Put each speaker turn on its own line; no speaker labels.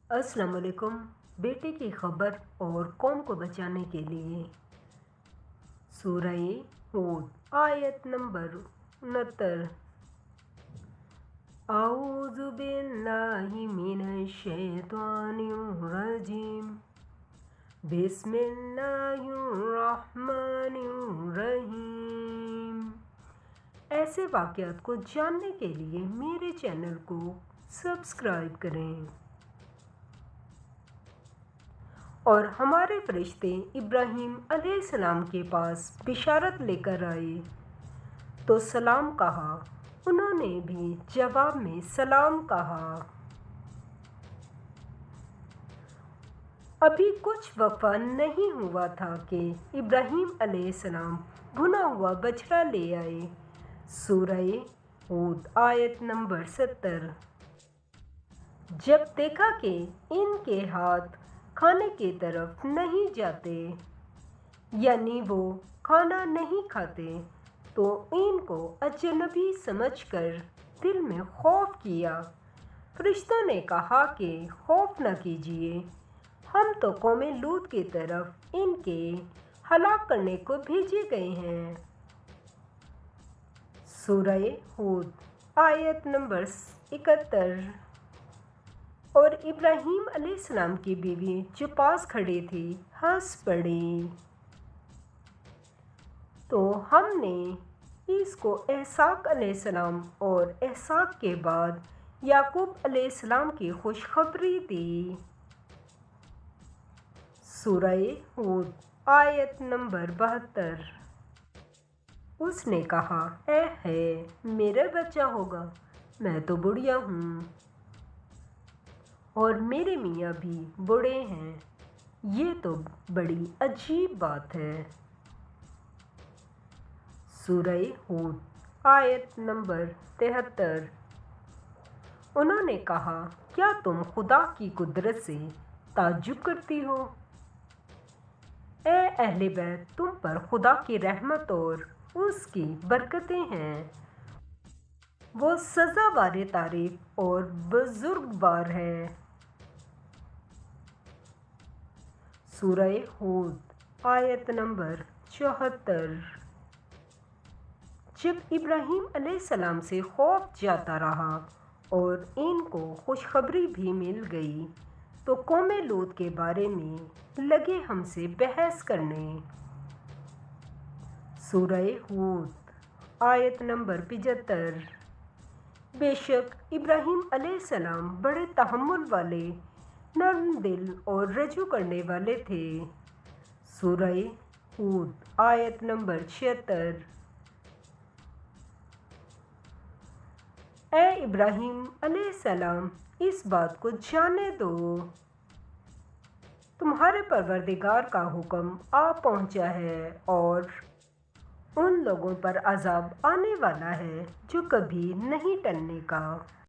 अस्सलाम वालेकुम। बेटे की खबर और कौम को बचाने के लिए सूरह हूद आयत नंबर 69। औज़ु बिल्लाहि मिनश शैतानिर रजीम। बिस्मिल्लाहिर रहमानिर रहीम। ऐसे वाक़यात को जानने के लिए मेरे चैनल को सब्सक्राइब करें। और हमारे फरिश्ते इब्राहीम अलैहिस्सलाम के पास बिशारत लेकर आए तो सलाम कहा। उन्होंने भी जवाब में सलाम कहा। अभी कुछ वक़्फ़ा नहीं हुआ था कि इब्राहीम अलैहिस्सलाम भुना हुआ बछड़ा ले आए। सूरह हूद आयत नंबर 70। जब देखा कि इनके हाथ खाने की तरफ नहीं जाते, यानी वो खाना नहीं खाते, तो इनको अजनबी समझकर दिल में खौफ किया। फरिश्तों ने कहा कि खौफ न कीजिए, हम तो कौमे लूत की तरफ इनके हलाक करने को भेजे गए हैं। सूरह हूद आयत नंबर 71। और इब्राहीम अलैहिस्सलाम की बीवी जो पास खड़ी थी हंस पड़ी। तो हमने इसको इसहाक अलैहिस्सलाम और इसहाक के बाद याकूब अलैहिस्सलाम की खुशखबरी दी। सूरह हूद आयत नंबर 72। उसने कहा, ऐ है मेरा बच्चा होगा, मैं तो बुढ़िया हूँ और मेरे मियाँ भी बूढ़े हैं। ये तो बड़ी अजीब बात है। सूरह हूद आयत नंबर 73। उन्होंने कहा, क्या तुम खुदा की कुदरत से ताज्जुब करती हो? ए अहले बैत, तुम पर खुदा की रहमत और उसकी बरकतें हैं। वो सज़ावार तारीफ और बुजुर्गवार है। सूरह हूद आयत नंबर 74। जब इब्राहीम अलैहिस्सलाम से खौफ जाता रहा और इनको खुशखबरी भी मिल गई तो कौमे लूत के बारे में लगे हमसे बहस करने। सूरह हूद आयत नंबर 75। बेशक इब्राहीम अलैहिस्सलाम बड़े तहम्मुल वाले, नर्म दिल और रजू करने वाले थे। सूरह हूद आयत नंबर 76। ए इब्राहीम अलैहिस्सलाम, इस बात को जाने दो, तुम्हारे परवरदिगार का हुक्म आ पहुँचा है और उन लोगों पर अज़ाब आने वाला है जो कभी नहीं टलने का।